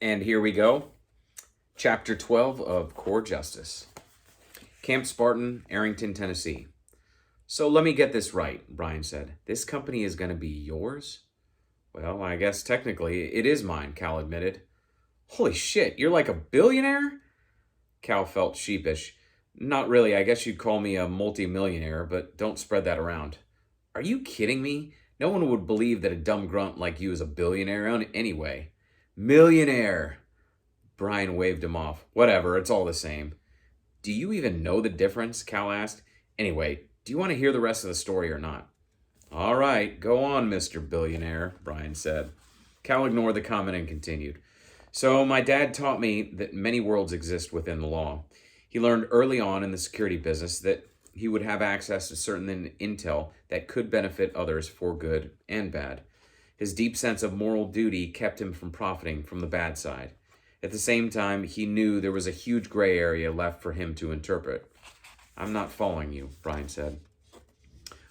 And here we go. Chapter 12 of Core Justice. Camp Spartan, Arrington, Tennessee. So let me get this right, Brian said. This company is going to be yours? Well, I guess technically it is mine, Cal admitted. Holy shit, you're like a billionaire? Cal felt sheepish. Not really, I guess you'd call me a multimillionaire, but don't spread that around. Are you kidding me? No one would believe that a dumb grunt like you is a billionaire anyway. Millionaire! Brian waved him off. Whatever, it's all the same. Do you even know the difference? Cal asked. Anyway, do you want to hear the rest of the story or not? All right, go on, Mr. Billionaire, Brian said. Cal ignored the comment and continued. So, my dad taught me that many worlds exist within the law. He learned early on in the security business that he would have access to certain intel that could benefit others for good and bad. His deep sense of moral duty kept him from profiting from the bad side. At the same time, he knew there was a huge gray area left for him to interpret. I'm not following you, Brian said.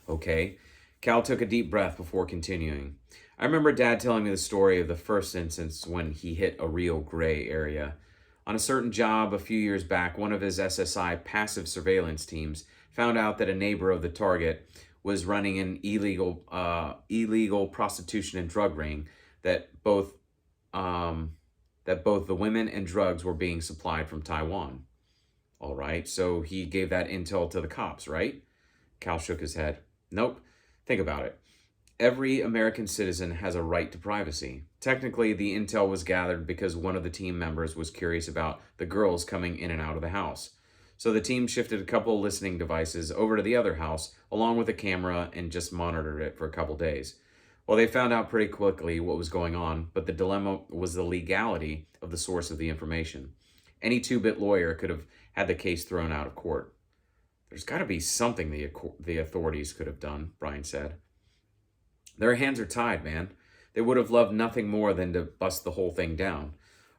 Okay. Cal took a deep breath before continuing. I remember Dad telling me the story of the first instance when he hit a real gray area. On a certain job a few years back, one of his SSI passive surveillance teams found out that a neighbor of the target was running an illegal prostitution and drug ring that both the women and drugs were being supplied from Taiwan. All right, so he gave that intel to the cops, right? Cal shook his head. Nope. Think about it. Every American citizen has a right to privacy. Technically, the intel was gathered because one of the team members was curious about the girls coming in and out of the house. So the team shifted a couple of listening devices over to the other house, along with a camera, and just monitored it for a couple days. Well, they found out pretty quickly what was going on, but the dilemma was the legality of the source of the information. Any two-bit lawyer could have had the case thrown out of court. There's got to be something the authorities could have done, Brian said. Their hands are tied, man. They would have loved nothing more than to bust the whole thing down.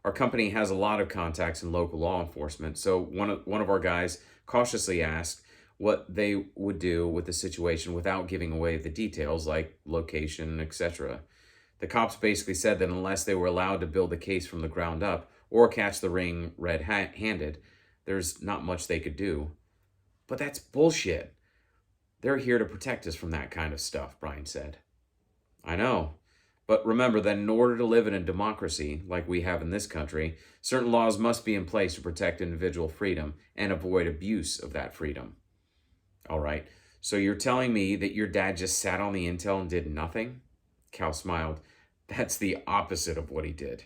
Our company has a lot of contacts in local law enforcement, so one of our guys cautiously asked what they would do with the situation without giving away the details like location, etc. The cops basically said that unless they were allowed to build the case from the ground up or catch the ring red-handed, there's not much they could do. But that's bullshit. They're here to protect us from that kind of stuff, Brian said. I know. But remember that in order to live in a democracy like we have in this country, certain laws must be in place to protect individual freedom and avoid abuse of that freedom. All right, so you're telling me that your dad just sat on the intel and did nothing? Cal smiled. That's the opposite of what he did.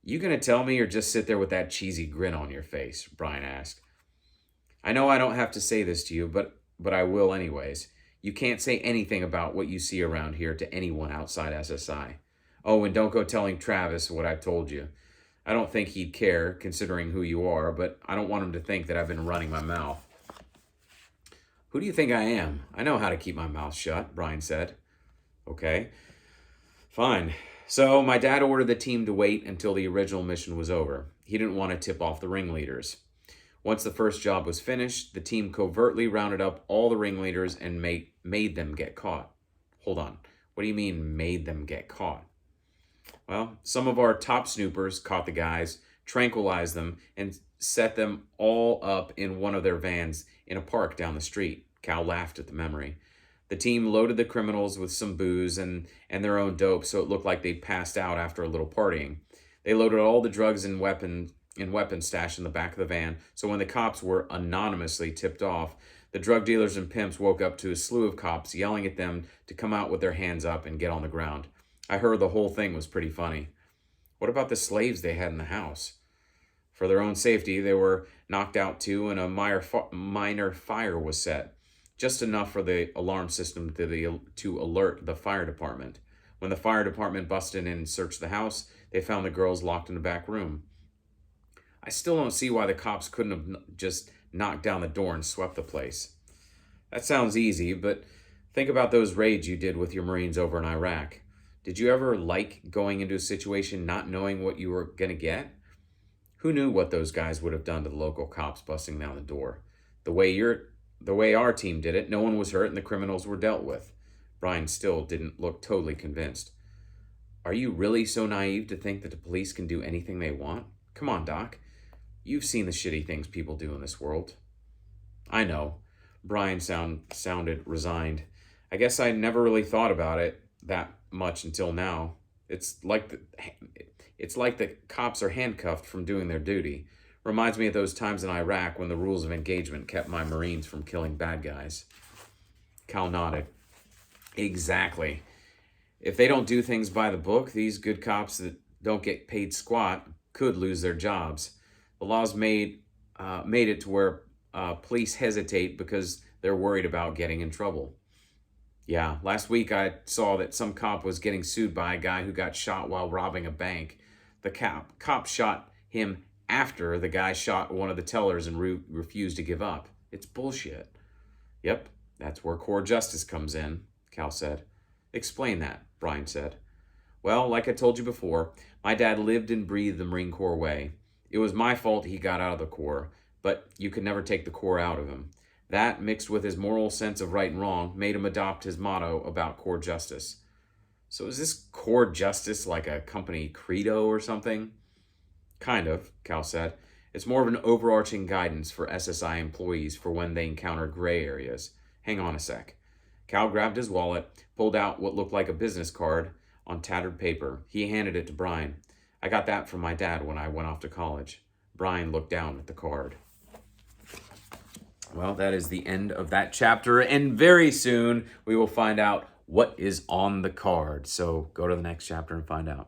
You gonna tell me or just sit there with that cheesy grin on your face? Brian asked. I know I don't have to say this to you, but I will anyways. You can't say anything about what you see around here to anyone outside SSI. Oh, and don't go telling Travis what I've told you. I don't think he'd care, considering who you are, but I don't want him to think that I've been running my mouth. Who do you think I am? I know how to keep my mouth shut, Brian said. Okay, fine. So my dad ordered the team to wait until the original mission was over. He didn't want to tip off the ringleaders. Once the first job was finished, the team covertly rounded up all the ringleaders and made them get caught. Hold on. What do you mean made them get caught? Well, some of our top snoopers caught the guys, tranquilized them, and set them all up in one of their vans in a park down the street. Cal laughed at the memory. The team loaded the criminals with some booze and their own dope so it looked like they'd passed out after a little partying. They loaded all the drugs and weapon stash in the back of the van, so when the cops were anonymously tipped off, the drug dealers and pimps woke up to a slew of cops yelling at them to come out with their hands up and get on the ground. I heard the whole thing was pretty funny. What about the slaves they had in the house? For their own safety, they were knocked out too, and a minor fire was set. Just enough for the alarm system to alert the fire department. When the fire department busted in and searched the house, they found the girls locked in the back room. I still don't see why the cops couldn't have just knocked down the door and swept the place. That sounds easy, but think about those raids you did with your Marines over in Iraq. Did you ever like going into a situation not knowing what you were going to get? Who knew what those guys would have done to the local cops busting down the door? The way our team did it, no one was hurt and the criminals were dealt with. Brian still didn't look totally convinced. Are you really so naive to think that the police can do anything they want? Come on, Doc. You've seen the shitty things people do in this world. I know. Brian sounded resigned. I guess I never really thought about it that much until now. It's like the cops are handcuffed from doing their duty. Reminds me of those times in Iraq when the rules of engagement kept my Marines from killing bad guys. Cal nodded. Exactly. If they don't do things by the book, these good cops that don't get paid squat could lose their jobs. The laws made it to where police hesitate because they're worried about getting in trouble. Yeah, last week I saw that some cop was getting sued by a guy who got shot while robbing a bank. The cop shot him after the guy shot one of the tellers and refused to give up. It's bullshit. Yep, that's where core justice comes in, Cal said. Explain that, Brian said. Well, like I told you before, my dad lived and breathed the Marine Corps way. It was my fault he got out of the Corps, but you could never take the Corps out of him. That, mixed with his moral sense of right and wrong, made him adopt his motto about core justice. So is this core justice like a company credo or something? Kind of, Cal said. It's more of an overarching guidance for SSI employees for when they encounter gray areas. Hang on a sec. Cal grabbed his wallet, pulled out what looked like a business card on tattered paper. He handed it to Brian. I got that from my dad when I went off to college. Brian looked down at the card. Well, that is the end of that chapter, and very soon we will find out what is on the card. So go to the next chapter and find out.